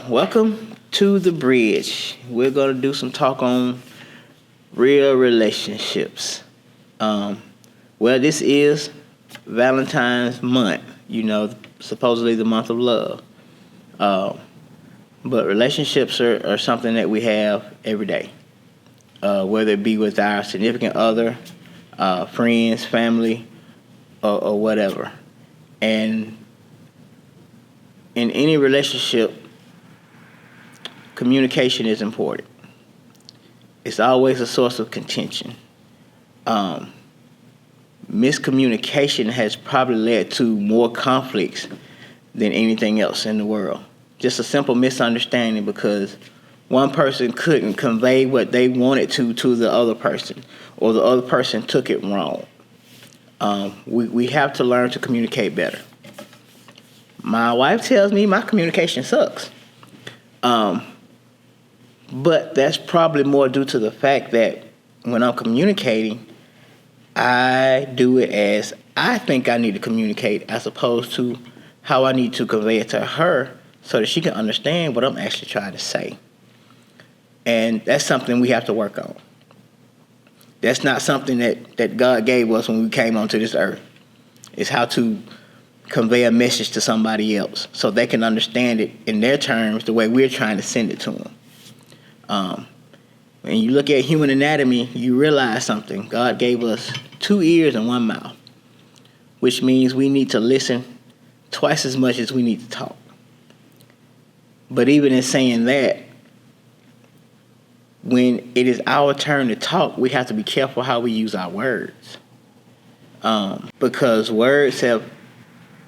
Welcome to the bridge. We're gonna do some talk on real relationships. Um, this is Valentine's month. Supposedly the month of love. Um, but relationships are something that we have every day, whether it be with our significant other, friends, family, or whatever. And in any relationship, communication is important. It's always a source of contention. Miscommunication has probably led to more conflicts than anything else in the world. Just a simple misunderstanding because one person couldn't convey what they wanted to the other person, or the other person took it wrong. We have to learn to communicate better. My wife tells me my communication sucks. But that's probably more due to the fact that when I'm communicating, I do it as I think I need to communicate as opposed to how I need to convey it to her so that she can understand what I'm actually trying to say. And that's something we have to work on. That's not something that God gave us when we came onto this earth. It's how to convey a message to somebody else so they can understand it in their terms the way we're trying to send it to them. When you look at human anatomy, you realize something. God gave us 2 ears and 1 mouth, which means we need to listen twice as much as we need to talk. But even in saying that, when it is our turn to talk, we have to be careful how we use our words. Because words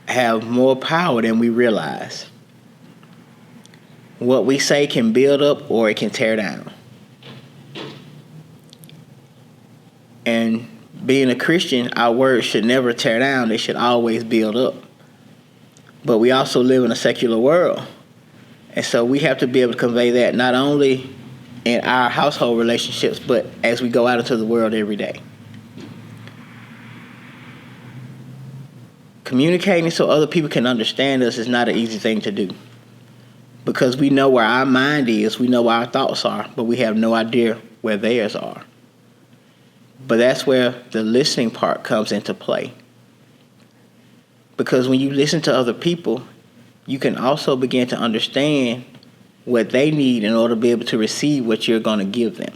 have more power than we realize. What we say can build up or it can tear down. And being a Christian, our words should never tear down. They should always build up. But we also live in a secular world. And so we have to be able to convey that not only in our household relationships, but as we go out into the world every day. Communicating so other people can understand us is not an easy thing to do. Because we know where our mind is, we know where our thoughts are, but we have no idea where theirs are. But that's where the listening part comes into play. Because when you listen to other people, you can also begin to understand what they need in order to be able to receive what you're going to give them.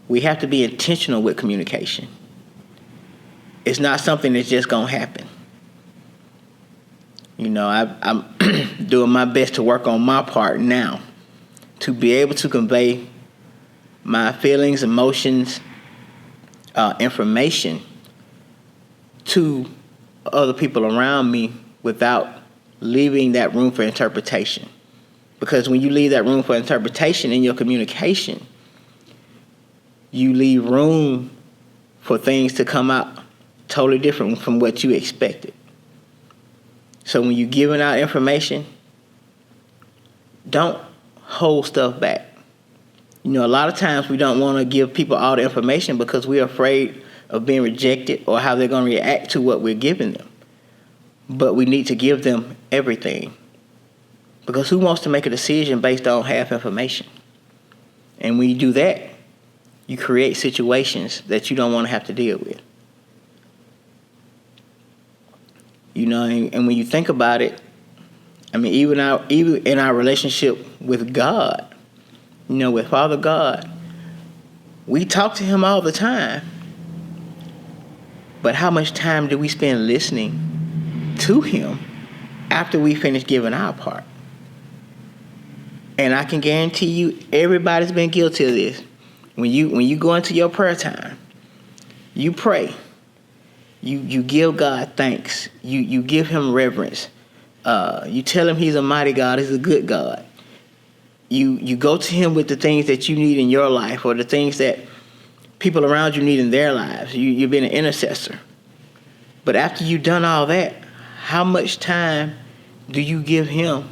We have to be intentional with communication. It's not something that's just going to happen. I'm doing my best to work on my part now to be able to convey my feelings, emotions, information to other people around me without leaving that room for interpretation. Because when you leave that room for interpretation in your communication, you leave room for things to come out totally different from what you expected. So when you're giving out information, don't hold stuff back. A lot of times we don't want to give people all the information because we're afraid of being rejected or how they're going to react to what we're giving them. But we need to give them everything. Because who wants to make a decision based on half information? And when you do that, you create situations that you don't want to have to deal with. And when you think about it, even in our relationship with God, with Father God, we talk to him all the time. But how much time do we spend listening to him after we finish giving our part? And I can guarantee you, everybody's been guilty of this. When you go into your prayer time, you pray. You give God thanks. You give him reverence. You tell him he's a mighty God. He's a good God. You go to him with the things that you need in your life or the things that people around you need in their lives. You've been an intercessor. But after you've done all that, how much time do you give him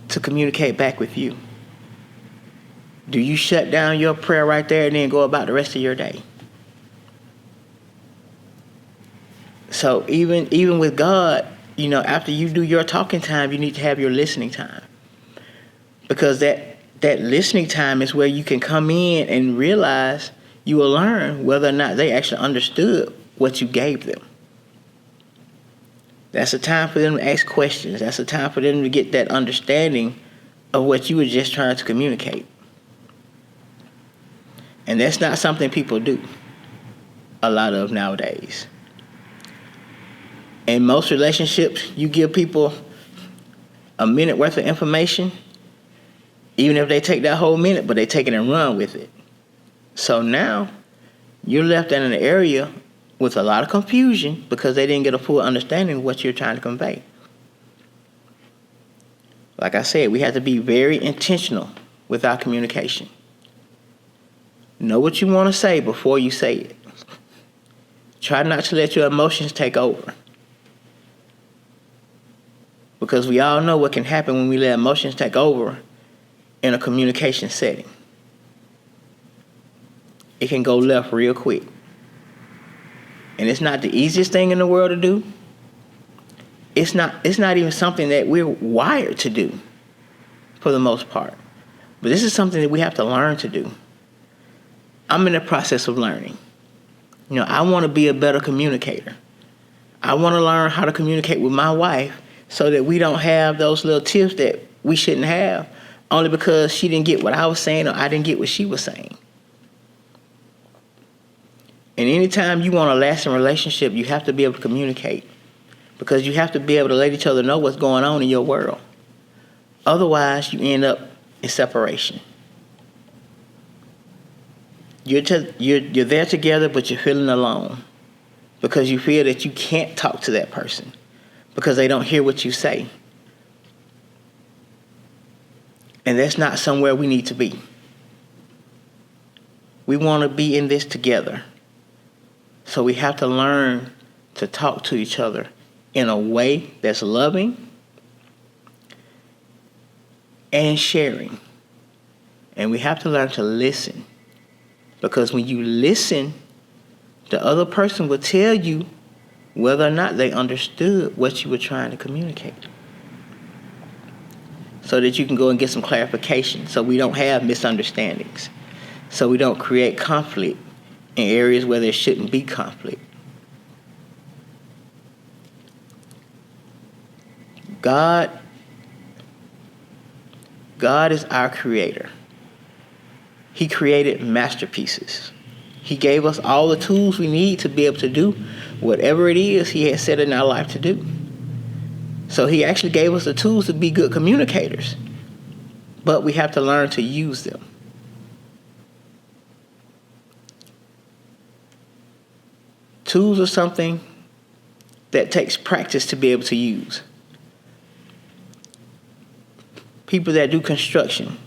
to communicate back with you? Do you shut down your prayer right there and then go about the rest of your day? So even with God, after you do your talking time, you need to have your listening time. Because that listening time is where you can come in and realize, you will learn whether or not they actually understood what you gave them. That's a time for them to ask questions. That's a time for them to get that understanding of what you were just trying to communicate. And that's not something people do a lot of nowadays. In most relationships, you give people a minute worth of information, even if they take that whole minute, but they take it and run with it. So now you're left in an area with a lot of confusion because they didn't get a full understanding of what you're trying to convey. Like I said, we have to be very intentional with our communication. Know what you want to say before you say it. Try not to let your emotions take over. Because we all know what can happen when we let emotions take over in a communication setting. It can go left real quick. And it's not the easiest thing in the world to do. It's not even something that we're wired to do for the most part. But this is something that we have to learn to do. I'm in the process of learning. I want to be a better communicator. I want to learn how to communicate with my wife so that we don't have those little tips that we shouldn't have only because she didn't get what I was saying or I didn't get what she was saying. And anytime you want a lasting relationship, you have to be able to communicate because you have to be able to let each other know what's going on in your world. Otherwise, you end up in separation. You're there together, but you're feeling alone because you feel that you can't talk to that person because they don't hear what you say. And that's not somewhere we need to be. We want to be in this together. So we have to learn to talk to each other in a way that's loving and sharing. And we have to learn to listen. Because when you listen, the other person will tell you whether or not they understood what you were trying to communicate. So that you can go and get some clarification so we don't have misunderstandings. So we don't create conflict in areas where there shouldn't be conflict. God is our creator. He created masterpieces. He gave us all the tools we need to be able to do whatever it is he has set in our life to do. So he actually gave us the tools to be good communicators. But we have to learn to use them. Tools are something that takes practice to be able to use. People that do construction,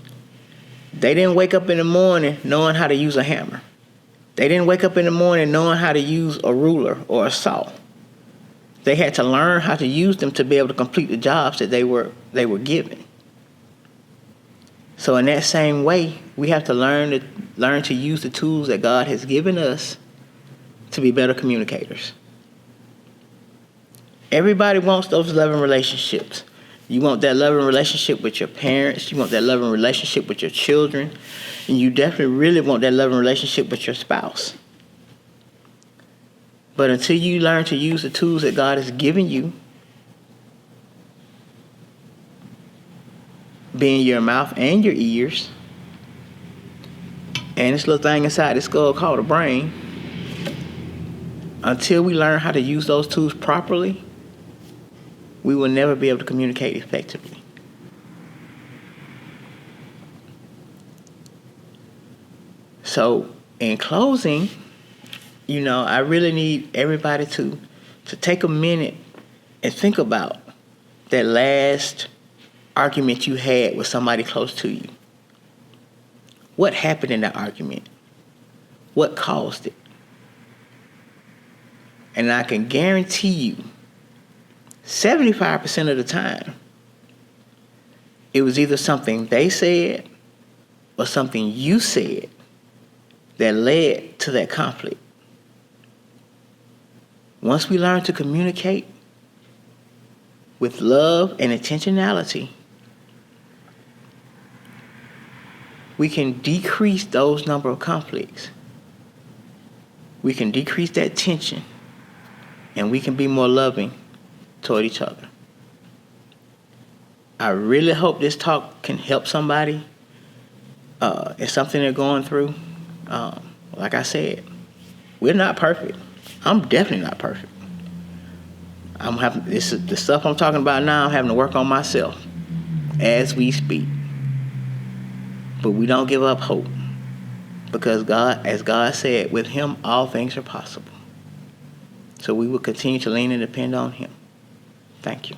they didn't wake up in the morning knowing how to use a hammer. They didn't wake up in the morning knowing how to use a ruler or a saw. They had to learn how to use them to be able to complete the jobs that they were given. So in that same way, we have to learn to use the tools that God has given us to be better communicators. Everybody wants those loving relationships. You want that loving relationship with your parents. You want that loving relationship with your children. And you definitely really want that loving relationship with your spouse. But until you learn to use the tools that God has given you, being your mouth and your ears, and this little thing inside the skull called a brain, until we learn how to use those tools properly, we will never be able to communicate effectively. So, in closing, I really need everybody to take a minute and think about that last argument you had with somebody close to you. What happened in that argument? What caused it? And I can guarantee you, 75% of the time, it was either something they said or something you said that led to that conflict. Once we learn to communicate, with love and intentionality, we can decrease those number of conflicts. We can decrease that tension, and we can be more loving toward each other. I really hope this talk can help somebody. It's something they're going through. Like I said, we're not perfect. I'm definitely not perfect. This is the stuff I'm talking about now. I'm having to work on myself as we speak. But we don't give up hope, because God, as God said, with Him all things are possible. So we will continue to lean and depend on Him. Thank you.